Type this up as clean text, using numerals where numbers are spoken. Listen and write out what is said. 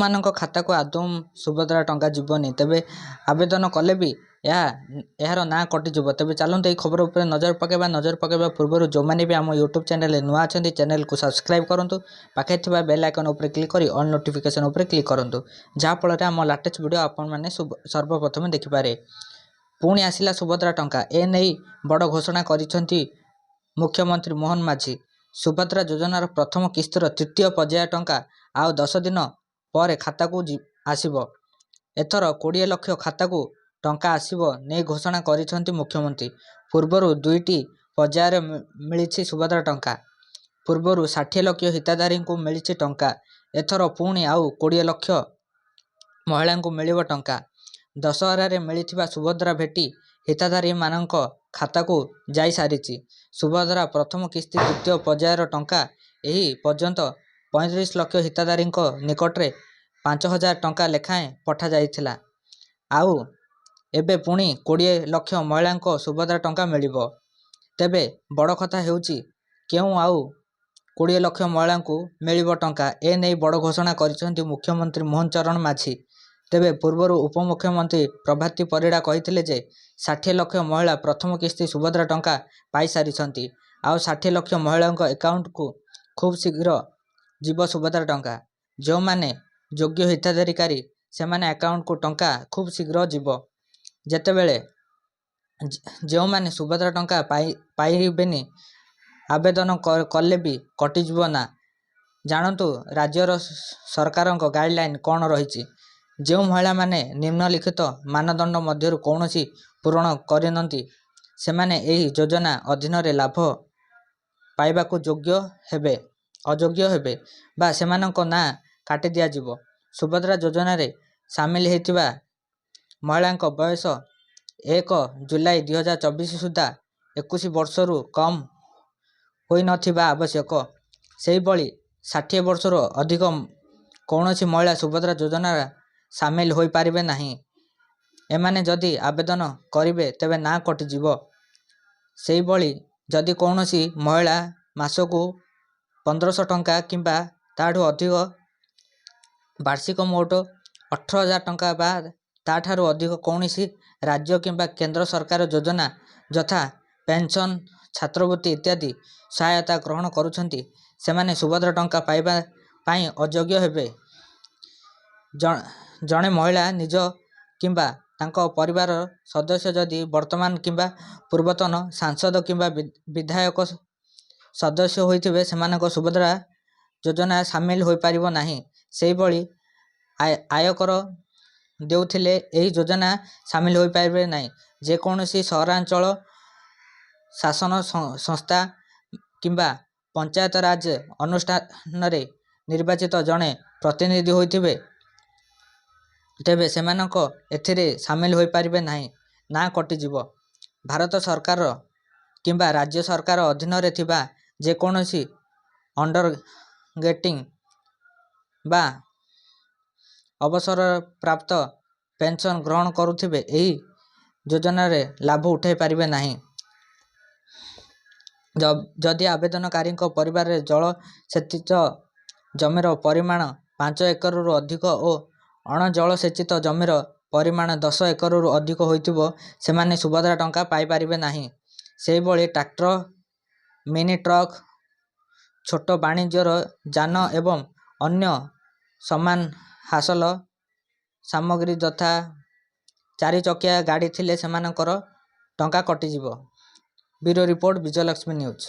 ଯେଉଁମାନଙ୍କ ଖାତାକୁ ଆଦୌ ସୁଭଦ୍ରା ଟଙ୍କା ଯିବନି ତେବେ ଆବେଦନ କଲେ ବି ଏହାର ନାଁ କଟିଯିବ। ତେବେ ଚାଲନ୍ତୁ ଏହି ଖବର ଉପରେ ନଜର ପକାଇବା। ନଜର ପକାଇବା ପୂର୍ବରୁ ଯେଉଁମାନେ ବି ଆମ ୟୁଟ୍ୟୁବ୍ ଚ୍ୟାନେଲରେ ନୂଆ ଅଛନ୍ତି ଚ୍ୟାନେଲକୁ ସବସ୍କ୍ରାଇବ୍ କରନ୍ତୁ। ପାଖରେ ଥିବା ବେଲ୍ ଆଇକନ୍ ଉପରେ କ୍ଲିକ୍ କରି ଅଲ୍ ନୋଟିଫିକେସନ୍ ଉପରେ କ୍ଲିକ୍ କରନ୍ତୁ, ଯାହାଫଳରେ ଆମ ଲାଟେଷ୍ଟ ଭିଡ଼ିଓ ଆପଣମାନେ ସର୍ବପ୍ରଥମେ ଦେଖିପାରେ। ପୁଣି ଆସିଲା ସୁଭଦ୍ରା ଟଙ୍କା, ଏ ନେଇ ବଡ଼ ଘୋଷଣା କରିଛନ୍ତି ମୁଖ୍ୟମନ୍ତ୍ରୀ ମୋହନ ମାଝୀ। ସୁଭଦ୍ରା ଯୋଜନାର ପ୍ରଥମ କିସ୍ତିର ତୃତୀୟ ପର୍ଯ୍ୟାୟ ଟଙ୍କା ଆଉ 10 ଦିନ ପରେ ଖାତାକୁ ଆସିବ। ଏଥର 20 ଲକ୍ଷ ଖାତାକୁ ଟଙ୍କା ଆସିବ ନେଇ ଘୋଷଣା କରିଛନ୍ତି ମୁଖ୍ୟମନ୍ତ୍ରୀ। ପୂର୍ବରୁ 2ଟି ପର୍ଯ୍ୟାୟରେ ମିଳିଛି ସୁଭଦ୍ରା ଟଙ୍କା। ପୂର୍ବରୁ 60 ଲକ୍ଷ ହିତାଧିକାରୀଙ୍କୁ ମିଳିଛି ଟଙ୍କା। ଏଥର ପୁଣି ଆଉ 20 ଲକ୍ଷ ମହିଳାଙ୍କୁ ମିଳିବ ଟଙ୍କା। ଦଶହରାରେ ମିଳିଥିବା ସୁଭଦ୍ରା ଭେଟି ହିତାଧିକାରୀମାନଙ୍କ ଖାତାକୁ ଯାଇସାରିଛି। ସୁଭଦ୍ରା ପ୍ରଥମ କିସ୍ତି ଦ୍ୱିତୀୟ ପର୍ଯ୍ୟାୟର ଟଙ୍କା ଏହି ପର୍ଯ୍ୟନ୍ତ 35 ଲକ୍ଷ ହିତାଧିକାରୀଙ୍କ ନିକଟରେ 5,000 ଟଙ୍କା ଲେଖାଏଁ ପଠାଯାଇଥିଲା। ଆଉ ଏବେ ପୁଣି 20 ଲକ୍ଷ ମହିଳାଙ୍କୁ ସୁଭଦ୍ରା ଟଙ୍କା ମିଳିବ। ତେବେ ବଡ଼ କଥା ହେଉଛି କେଉଁ ଆଉ 20 ଲକ୍ଷ ମହିଳାଙ୍କୁ ମିଳିବ ଟଙ୍କା, ଏ ନେଇ ବଡ଼ ଘୋଷଣା କରିଛନ୍ତି ମୁଖ୍ୟମନ୍ତ୍ରୀ ମୋହନ ଚରଣ ମାଝୀ। ତେବେ ପୂର୍ବରୁ ଉପମୁଖ୍ୟମନ୍ତ୍ରୀ ପ୍ରଭାତୀ ପରିଡ଼ା କହିଥିଲେ ଯେ 60 ଲକ୍ଷ ମହିଳା ପ୍ରଥମ କିସ୍ତି ସୁଭଦ୍ରା ଟଙ୍କା ପାଇସାରିଛନ୍ତି। ଆଉ 60 ଲକ୍ଷ ମହିଳାଙ୍କ ଆକାଉଣ୍ଟକୁ ଖୁବ୍ ଶୀଘ୍ର ଯିବ ସୁଭଦ୍ରା ଟଙ୍କା। ଯେଉଁମାନେ ଯୋଗ୍ୟ ହିତାଧିକାରୀ ସେମାନେ ଆକାଉଣ୍ଟକୁ ଟଙ୍କା ଖୁବ୍ ଶୀଘ୍ର ଯିବ। ଯେତେବେଳେ ଯେଉଁମାନେ ସୁଭଦ୍ରା ଟଙ୍କା ପାଇବେନି ଆବେଦନ କଲେ ବି କଟିଯିବ ନା। ଜାଣନ୍ତୁ ରାଜ୍ୟର ସରକାରଙ୍କ ଗାଇଡ଼ଲାଇନ୍ କ'ଣ ରହିଛି। ଯେଉଁ ମହିଳାମାନେ ନିମ୍ନଲିଖିତ ମାନଦଣ୍ଡ ମଧ୍ୟରୁ କୌଣସି ପୂରଣ କରିନନ୍ତି ସେମାନେ ଏହି ଯୋଜନା ଅଧୀନରେ ଲାଭ ପାଇବାକୁ ଅଯୋଗ୍ୟ ହେବେ ବା ସେମାନଙ୍କ ନାଁ କାଟି ଦିଆଯିବ। ସୁଭଦ୍ରା ଯୋଜନାରେ ସାମିଲ ହୋଇଥିବା ମହିଳାଙ୍କ ବୟସ 1 ଜୁଲାଇ 2024 ସୁଦ୍ଧା 21 ବର୍ଷରୁ କମ୍ ହୋଇନଥିବା ଆବଶ୍ୟକ। ସେହିଭଳି 60 ବର୍ଷରୁ ଅଧିକ କୌଣସି ମହିଳା ସୁଭଦ୍ରା ଯୋଜନାରେ ସାମିଲ ହୋଇପାରିବେ ନାହିଁ। ଏମାନେ ଯଦି ଆବେଦନ କରିବେ ତେବେ ନାଁ କଟିଯିବ। ସେହିଭଳି ଯଦି କୌଣସି ମହିଳା ମାସକୁ 1,500 ଟଙ୍କା କିମ୍ବା ତାଠୁ ଅଧିକ, ବାର୍ଷିକ ମୋଟ 18,000 ଟଙ୍କା ବା ତାଠାରୁ ଅଧିକ କୌଣସି ରାଜ୍ୟ କିମ୍ବା କେନ୍ଦ୍ର ସରକାର ଯୋଜନା ଯଥା ପେନ୍ସନ୍, ଛାତ୍ରବୃତ୍ତି ଇତ୍ୟାଦି ସହାୟତା ଗ୍ରହଣ କରୁଛନ୍ତି ସେମାନେ ସୁଭଦ୍ରା ଟଙ୍କା ପାଇବା ପାଇଁ ଅଯୋଗ୍ୟ ହେବେ। ଜଣେ ମହିଳା ନିଜ କିମ୍ବା ତାଙ୍କ ପରିବାରର ସଦସ୍ୟ ଯଦି ବର୍ତ୍ତମାନ କିମ୍ବା ପୂର୍ବତନ ସାଂସଦ କିମ୍ବା ବିଧାୟକ ସଦସ୍ୟ ହୋଇଥିବେ ସେମାନଙ୍କ ସୁଭଦ୍ରା ଯୋଜନାରେ ସାମିଲ ହୋଇପାରିବ ନାହିଁ। ସେହିଭଳି ଆୟକର ଦେଉଥିଲେ ଏହି ଯୋଜନା ସାମିଲ ହୋଇପାରିବେ ନାହିଁ। ଯେକୌଣସି ସହରାଞ୍ଚଳ ଶାସନ ସଂସ୍ଥା କିମ୍ବା ପଞ୍ଚାୟତରାଜ ଅନୁଷ୍ଠାନରେ ନିର୍ବାଚିତ ଜଣେ ପ୍ରତିନିଧି ହୋଇଥିବେ ତେବେ ସେମାନଙ୍କ ଏଥିରେ ସାମିଲ ହୋଇପାରିବେ ନାହିଁ, ନାଁ କଟିଯିବ। ଭାରତ ସରକାର କିମ୍ବା ରାଜ୍ୟ ସରକାର ଅଧୀନରେ ଥିବା ଯେକୌଣସି ଅଣ୍ଡରଟେକିଂ ବା ଅବସରପ୍ରାପ୍ତ ପେନ୍ସନ୍ ଗ୍ରହଣ କରୁଥିବେ ଏହି ଯୋଜନାରେ ଲାଭ ଉଠାଇ ପାରିବେ ନାହିଁ। ଯଦି ଆବେଦନକାରୀଙ୍କ ପରିବାରରେ ଜଳସେଚିତ ଜମିର ପରିମାଣ 5 ଏକରରୁ ଅଧିକ ଓ ଅଣଜଳସେଚିତ ଜମିର ପରିମାଣ 10 ଏକରରୁ ଅଧିକ ହୋଇଥିବ ସେମାନେ ସୁଭଦ୍ରା ଟଙ୍କା ପାଇପାରିବେ ନାହିଁ। ସେହିଭଳି ଟ୍ରାକ୍ଟର, ମିନି ଟ୍ରକ୍, ଛୋଟ ବାଣିଜ୍ୟର ଯାନ ଏବଂ ଅନ୍ୟ ସମାନ ହାସଲ ସାମଗ୍ରୀ ଯଥା 4 ଚକିଆ ଗାଡ଼ି ଥିଲେ ସେମାନଙ୍କର ଟଙ୍କା କଟିଯିବ। Bureau report, Vijayalakshmi news.